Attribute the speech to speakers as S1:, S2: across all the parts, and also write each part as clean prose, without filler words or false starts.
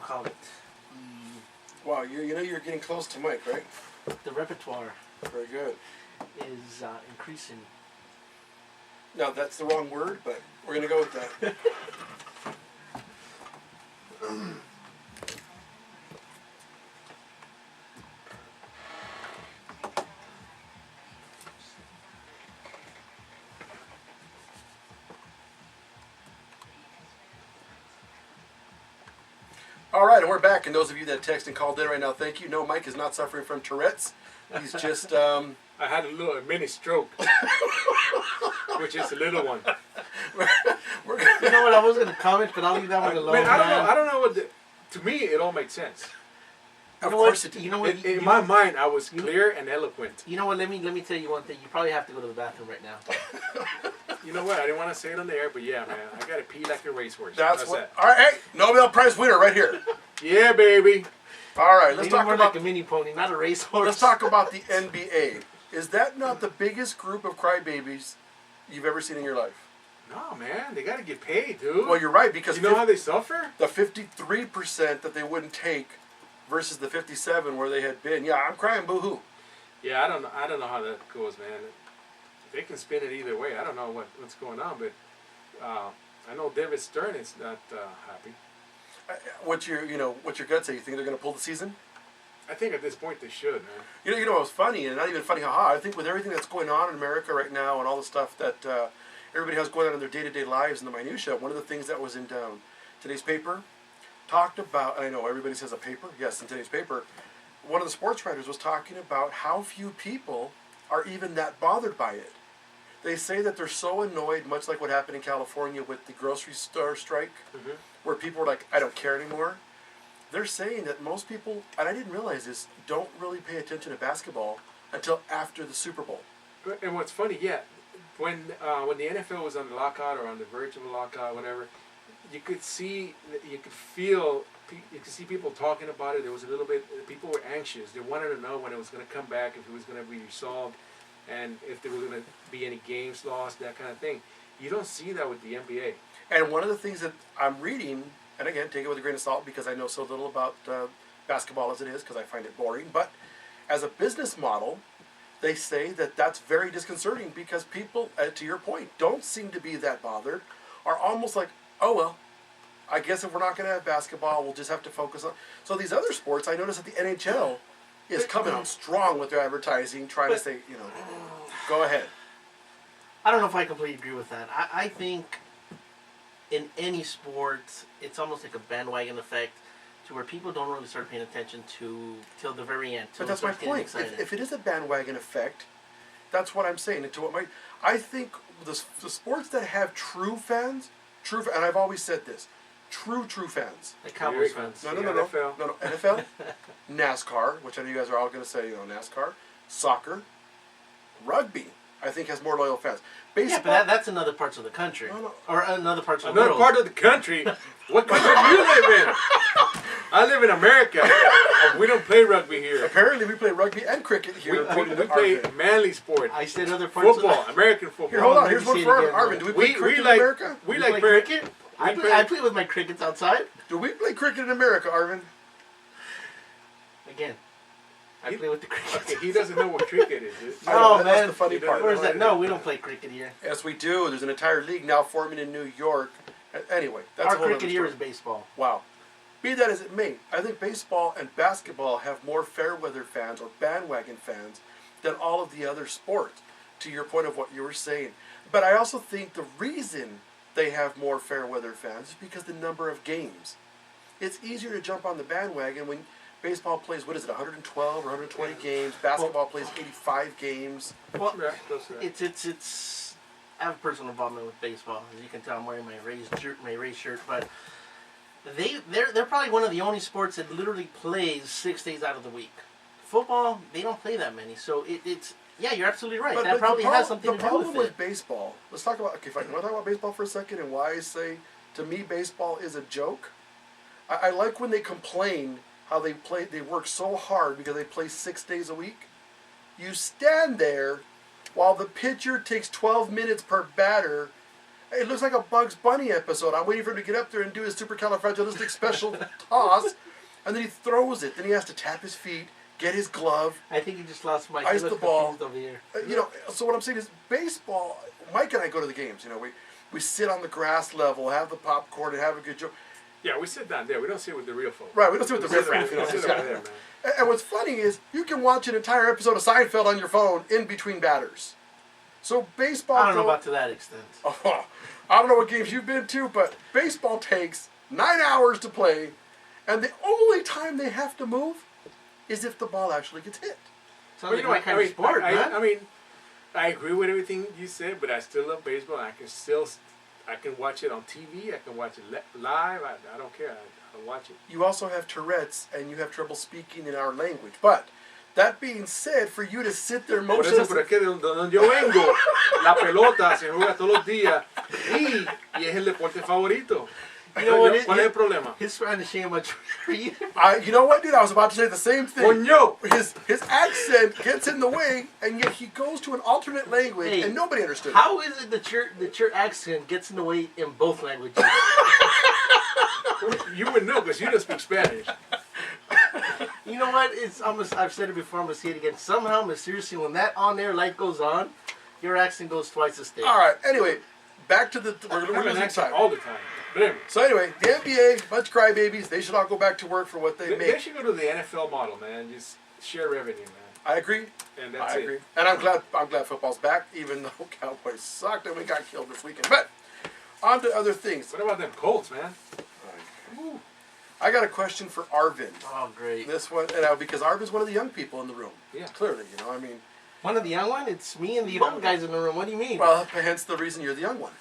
S1: call it?
S2: Wow, you know you're getting close to Mike, right?
S1: The repertoire
S2: Very good.
S1: is increasing.
S2: No, that's the wrong word, but we're going to go with that. All right, and we're back. And those of you that text and called in right now, thank you. No, Mike is not suffering from Tourette's. He's just...
S3: I had a mini stroke, which is a little one.
S1: You know what? I was going to comment, but I'll leave that one alone.
S3: Man, I don't know what. To me, it all makes sense.
S2: Of course it did.
S1: You know what?
S3: In my mind, I was clear and eloquent.
S1: You know what? Let me tell you one thing. You probably have to go to the bathroom right now.
S3: You know what? I didn't want to say it on the air, but yeah, man, I gotta pee like a racehorse.
S2: That's what. All right, hey, Nobel Prize winner right here.
S3: Yeah, baby.
S2: All right, let's talk about
S1: like a mini pony, not a racehorse.
S2: Let's talk about the NBA. Is that not the biggest group of crybabies you've ever seen in your life?
S3: No, man, they gotta get paid, dude.
S2: Well, you're right, because
S3: you know how they suffer.
S2: The 53% that they wouldn't take versus the 57% where they had been. Yeah, I'm crying boo-hoo.
S3: Yeah, I don't know how that goes, man. They can spin it either way. I don't know what's going on, but I know David Stern is not happy.
S2: What's your gut say? You think they're going to pull the season?
S3: I think at this point they should, man.
S2: You know what's funny, and not even funny, haha. I think with everything that's going on in America right now and all the stuff that everybody has going on in their day-to-day lives and the minutia, one of the things that was in today's paper talked about, and I know everybody says a paper, yes, in today's paper, one of the sports writers was talking about how few people are even that bothered by it. They say that they're so annoyed, much like what happened in California with the grocery store strike, where people were like, I don't care anymore. They're saying that most people, and I didn't realize this, don't really pay attention to basketball until after the Super Bowl.
S3: And what's funny, yeah, when the NFL was on the lockout or on the verge of a lockout, whatever, you could see, you could feel, you could see people talking about it. There was a little bit, people were anxious. They wanted to know when it was going to come back, if it was going to be resolved, and if there were going to be any games lost, that kind of thing. You don't see that with the NBA.
S2: And one of the things that I'm reading, and again, take it with a grain of salt because I know so little about basketball as it is because I find it boring, but as a business model, they say that that's very disconcerting because people, to your point, don't seem to be that bothered, are almost like, oh well, I guess if we're not going to have basketball, we'll just have to focus on... So these other sports, I notice that the NHL is coming out strong with their advertising, trying to say, go ahead.
S1: I don't know if I completely agree with that. I think in any sport, it's almost like a bandwagon effect to where people don't really start paying attention to till the very end.
S2: But that's my point. If it is a bandwagon effect, that's what I'm saying. I think the sports that have true fans, and I've always said this, true fans.
S1: Like Cowboys fans.
S2: No, NFL, NASCAR, which I know you guys are all going to say, NASCAR, soccer, rugby, I think has more loyal fans. Baseball,
S1: yeah, but that's in other parts of the country.
S2: No.
S1: Or another parts of the world.
S3: Another part of the country? What country do you live in? I live in America. We don't play rugby here.
S2: Apparently we play rugby and cricket here.
S3: We play manly sport.
S1: I said other parts
S3: football,
S1: of the...
S3: American football.
S2: Here, hold on. Here's one for Arvin. Do we play cricket in America?
S3: We like cricket.
S1: I play with my crickets outside.
S2: Do we play cricket in America, Arvin?
S1: Again, I play with the crickets.
S3: Okay, he doesn't know what cricket is.
S1: No, man.
S2: That's the funny part.
S1: Where's that? No, we don't play cricket here.
S2: Yes, we do. There's an entire league now forming in New York. Anyway, that's
S1: our
S2: a whole
S1: cricket
S2: other
S1: here
S2: story.
S1: is baseball.
S2: Wow. Be that as it may, I think baseball and basketball have more fair weather fans or bandwagon fans than all of the other sports, to your point of what you were saying. But I also think the reason they have more fair weather fans is because the number of games. It's easier to jump on the bandwagon when baseball plays, 112 or 120 games, basketball plays 85 games.
S1: Well,
S3: that's right.
S1: It's I have personal involvement with baseball. As you can tell, I'm wearing my Rays shirt, but they're probably one of the only sports that literally plays 6 days out of the week. Football, they don't play that many, so it's yeah, you're absolutely right. That probably has something to do with it.
S2: The problem with baseball, let's talk about, okay, fine, you want to talk about baseball for a second and why I say, to me, baseball is a joke? I like when they complain how they work so hard because they play 6 days a week. You stand there while the pitcher takes 12 minutes per batter It looks like a Bugs Bunny episode. I'm waiting for him to get up there and do his supercalifragilistic special toss, and then he throws it. Then he has to tap his feet, get his glove,
S1: I think he just lost Mike.
S2: ice
S1: He
S2: the
S1: looks
S2: ball.
S1: confused over here.
S2: You know, so what I'm saying is baseball, Mike and I go to the games, you know, we sit on the grass level, have the popcorn, and have a good joke.
S3: Yeah, we sit down there. We don't sit with the real folks.
S2: Right, we don't sit with the
S3: We sit
S2: riff-raff, you know.
S3: we sit over there, man.
S2: And what's funny is you can watch an entire episode of Seinfeld on your phone in between batters. So baseball...
S1: I don't know about to that extent.
S2: Oh, I don't know what games you've been to, but baseball takes 9 hours to play, and the only time they have to move is if the ball actually gets hit.
S1: Sounds
S3: Well,
S1: like my kind of sport, man.
S3: I mean, I agree with everything you said, but I still love baseball. I can watch it on TV. I can watch it live. I don't care. I watch it.
S2: You also have Tourette's, and you have trouble speaking in our language. But that being said, for you to sit there
S3: Por eso,
S2: motionless...
S3: por aquí donde yo vengo, la pelota se juega todos los días y es el deporte favorito.
S1: You know what?
S3: ¿Cuál es el problema?
S1: His Spanish shame much for you.
S2: You know what, dude? I was about to say the same thing.
S3: Coño!
S2: His accent gets in the way, and yet he goes to an alternate language,
S1: Hey,
S2: and nobody understood.
S1: How is it that your accent gets in the way in both languages?
S3: You would know because you don't speak Spanish.
S1: You know what? It's almost. I've said it before. I'm gonna say it again. Somehow, mysteriously, when that on-air light goes on, your accent goes twice as thick.
S2: All right. Anyway, back to the. We're
S3: I have an
S2: losing
S3: accent
S2: time.
S3: all the time. But anyway,
S2: So anyway, the NBA, bunch of crybabies. They should all go back to work for what they
S3: they
S2: make.
S3: should go to the NFL model, man. Just share revenue, man.
S2: I agree.
S3: And that's
S2: I
S3: it.
S2: agree. And I'm glad football's back, even though Cowboys sucked and we got killed this weekend. But on to other things.
S3: What about them Colts, man?
S2: I got a question for Arvin.
S1: Oh, great.
S2: This one, because Arvin's one of the young people in the room.
S3: Yeah.
S2: Clearly, you know. I mean,
S1: One of the young ones? It's me and the old guys in the room. What do you mean?
S2: well, hence the reason you're the young one.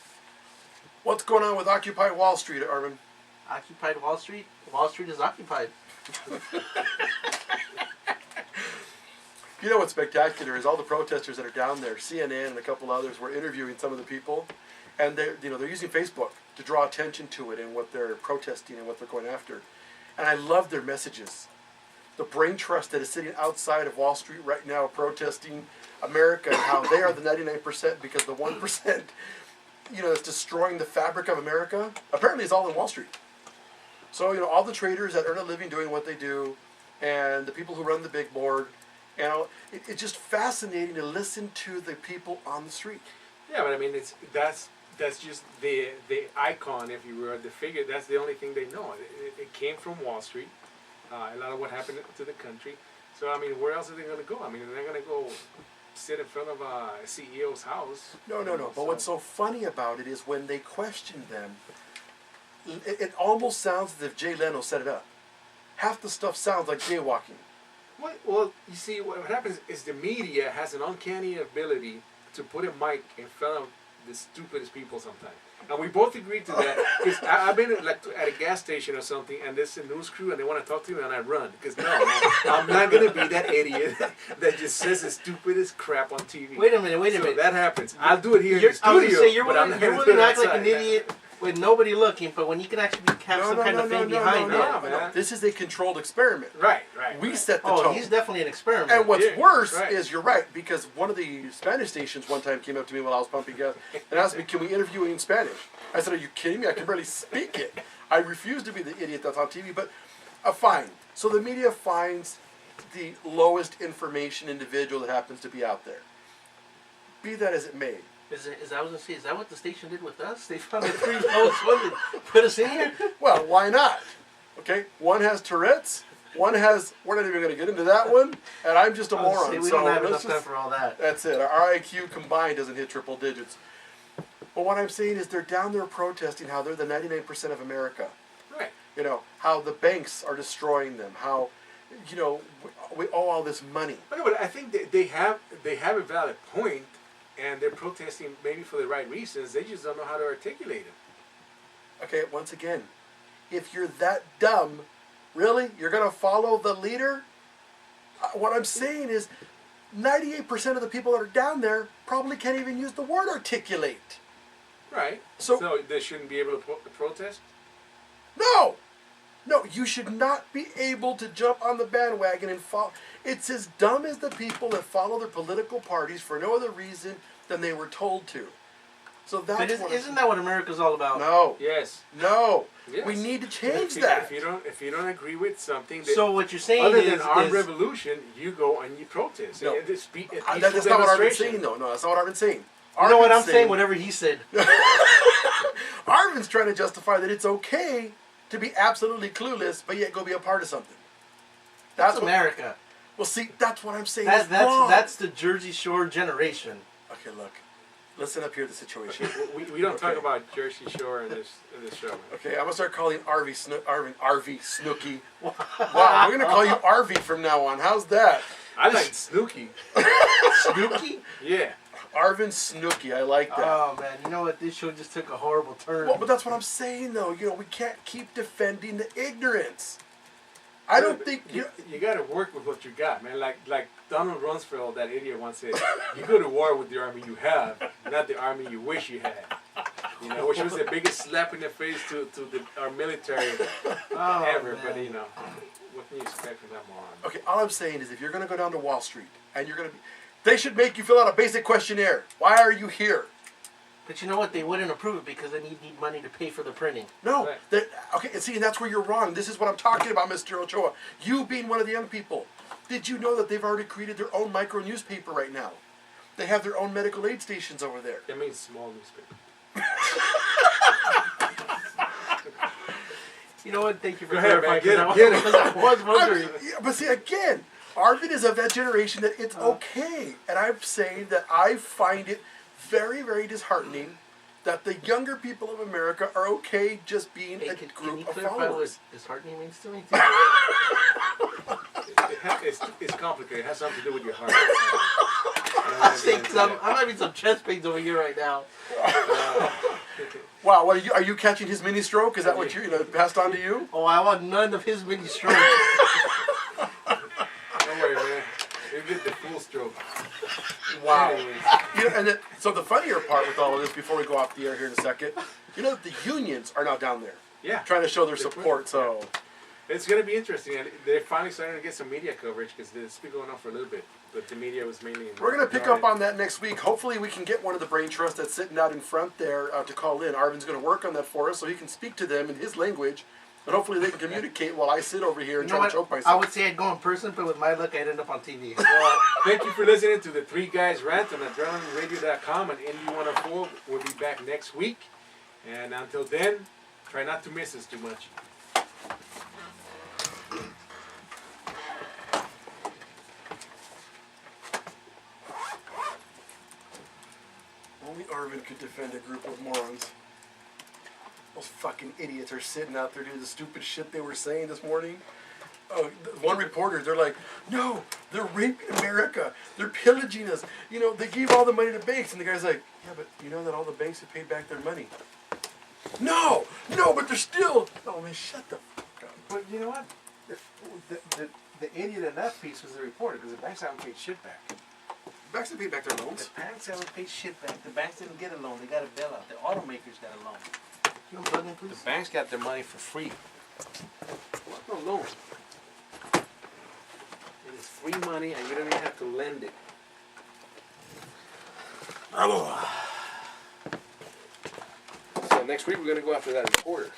S2: What's going on with Occupy Wall Street, Arvin?
S1: Occupied Wall Street? Wall Street is occupied.
S2: You know what's spectacular is all the protesters that are down there. CNN and a couple others were interviewing some of the people, and they're using Facebook to draw attention to it and what they're protesting and what they're going after. And I love their messages. The brain trust that is sitting outside of Wall Street right now protesting America and how they are the 99% because the 1%, that's destroying the fabric of America, apparently is all in Wall Street. So, all the traders that earn a living doing what they do and the people who run the big board, it's just fascinating to listen to the people on the street.
S3: Yeah, but I mean, that's just the icon, if you will, the figure. That's the only thing they know. It came from Wall Street. A lot of what happened to the country. So I mean, where else are they going to go? I mean, they're going to go sit in front of a CEO's house.
S2: No. But what's so funny about it is when they question them, it almost sounds as if Jay Leno set it up. Half the stuff sounds like jaywalking.
S3: Well, you see, what happens is the media has an uncanny ability to put a mic in front of the stupidest people sometimes. And we both agreed to that. Because I've been at a gas station or something, and there's a news crew, and they want to talk to me, and I run. Because no, I'm not going to be that idiot that just says the stupidest crap on TV.
S1: Wait a minute.
S3: So that happens. I'll do it here in the
S1: I was
S3: studio.
S1: gonna say, you're
S3: but I'm
S1: willing,
S3: not
S1: you're
S3: gonna
S1: willing
S3: do
S1: to
S3: it
S1: act like an
S3: outside.
S1: idiot with nobody looking, but when you can actually have some kind of thing behind it.
S3: man.
S2: This is a controlled experiment.
S3: Right.
S2: We set the
S1: Oh,
S2: tone.
S1: he's definitely an experiment.
S2: And what's
S3: Yeah,
S2: worse
S3: right.
S2: is you're right, because one of the Spanish stations one time came up to me while I was pumping gas and asked me, can we interview you in Spanish? I said, are you kidding me? I can barely speak it. I refuse to be the idiot that's on TV, but fine. So the media finds the lowest information individual that happens to be out there. Be that as it may.
S1: Is that what the station did with us? They found the three lowest ones and put us in here?
S2: Well, why not? Okay, one has Tourette's, one has, we're not even going to get into that one, and I'm just a moron.
S1: We
S2: so
S1: don't have enough
S2: let's
S1: time
S2: just,
S1: for all that.
S2: that's it. Our IQ combined doesn't hit triple digits. But what I'm saying is they're down there protesting how they're the 99% of America.
S3: Right.
S2: How the banks are destroying them, how, we owe all this money.
S3: But I think they have a valid point, and they're protesting maybe for the right reasons. They just don't know how to articulate it.
S2: Okay, once again, if you're that dumb, really, you're going to follow the leader? What I'm saying is 98% of the people that are down there probably can't even use the word articulate.
S3: Right.
S2: So
S3: they shouldn't be able to protest?
S2: No, you should not be able to jump on the bandwagon and follow. It's as dumb as the people that follow their political parties for no other reason than they were told to. So that's
S1: But isn't that what America's all about?
S2: No.
S3: Yes.
S2: No.
S3: Yes.
S2: We need to change
S3: If
S2: that.
S3: if you don't agree with something, that,
S1: So what you're saying
S3: other
S1: is,
S3: than armed revolution, you go and you protest.
S2: No.
S3: And it's peaceful
S2: That's not what Arvin's
S3: demonstration.
S2: saying, though. No, that's not what Arvin's saying.
S1: you know what
S2: Arvin's
S1: I'm saying? Whatever he said.
S2: Arvin's trying to justify that it's okay to be absolutely clueless, but yet go be a part of something.
S1: That's
S2: what-
S1: America.
S2: Well, see, that's what I'm saying. That's
S1: That's the Jersey Shore generation.
S2: Okay, look. Listen up here to the situation.
S3: We don't talk
S2: Okay.
S3: about Jersey Shore in this show.
S2: Okay, I'm gonna start calling RV Snooky. Wow, we're gonna call you RV from now on. How's that?
S3: I like Snooky.
S1: Snooki?
S3: Yeah.
S2: Arvin Snooky, I like that.
S1: Oh man, you know what? This show just took a horrible turn.
S2: Well, but that's what I'm saying, though. You know, we can't keep defending the ignorance. I don't think
S3: you got to work with what you got, man. Like Donald Rumsfeld, that idiot, once said, "You go to war with the army you have, not the army you wish you had." You know, which was the biggest slap in the face to our military ever.
S1: man.
S3: But you know, what can you expect from that moron?
S2: Okay, all I'm saying is if you're going to go down to Wall Street and you're going to be... They should make you fill out a basic questionnaire. Why are you here?
S1: But you know what? They wouldn't approve it because they need money to pay for the printing.
S2: No.
S3: Right.
S2: Okay, and see, and that's where you're wrong. This is what I'm talking about, Mr. Ochoa. You being one of the young people. Did you know that they've already created their own micro newspaper right now? They have their own medical aid stations over there.
S3: That means small newspaper.
S1: You know what? Thank you for
S3: Go ahead, man.
S1: clarifying.
S3: Get it.
S1: Because I was wondering.
S2: But see, again, Arvin is of that generation that it's okay. And I'm saying that I find it very, very disheartening that the younger people of America are okay just being
S1: Hey,
S2: a
S1: can you
S2: group of
S1: clarify what
S2: followers.
S1: disheartening means to me?
S3: It's complicated. It has something to do with your heart.
S1: I'm having some chest pains over here right now.
S2: Wow, what are you catching his mini stroke? Is that what you passed on to you?
S1: Oh, I want none of his mini strokes.
S3: Don't worry, man. You get the full stroke.
S2: Wow.
S3: Anyways.
S2: So the funnier part with all of this, before we go off the air here in a second, you know that the unions are now down there
S3: Yeah.
S2: trying to show their support. So
S3: It's going to be interesting. And they're finally starting to get some media coverage because it's been going on for a little bit. But the media was mainly...
S2: we're going to pick up on that next week. Hopefully we can get one of the brain trusts that's sitting out in front there to call in. Arvin's going to work on that for us so he can speak to them in his language. And hopefully they can communicate while I sit over here and try to choke myself.
S1: I would say I'd go in person, but with my luck, I'd end up on TV.
S3: Well, thank you for listening to the Three Guys Rant on AdrenalineRadio.com and NU104. We'll be back next week. And until then, try not to miss us too much.
S2: Only Arvin could defend a group of morons. Those fucking idiots are sitting out there doing the stupid shit they were saying this morning. Oh, one reporter, they're like, no, they're raping America. They're pillaging us. You know, they gave all the money to banks. And the guy's like, yeah, but you know that all the banks have paid back their money. No, but they're still... Oh, man, shut the fuck up.
S3: But you know what? The idiot in that piece was the reporter because the banks haven't paid shit back.
S2: Banks have paid back their loans.
S1: The banks haven't paid shit back. The banks didn't get a loan. They got a bailout. The automakers got a loan. You don't plug in, please?
S3: The banks got their money for free. What's no loan? It is free money and you don't even have to lend it. So next week we're going to go after that reporter.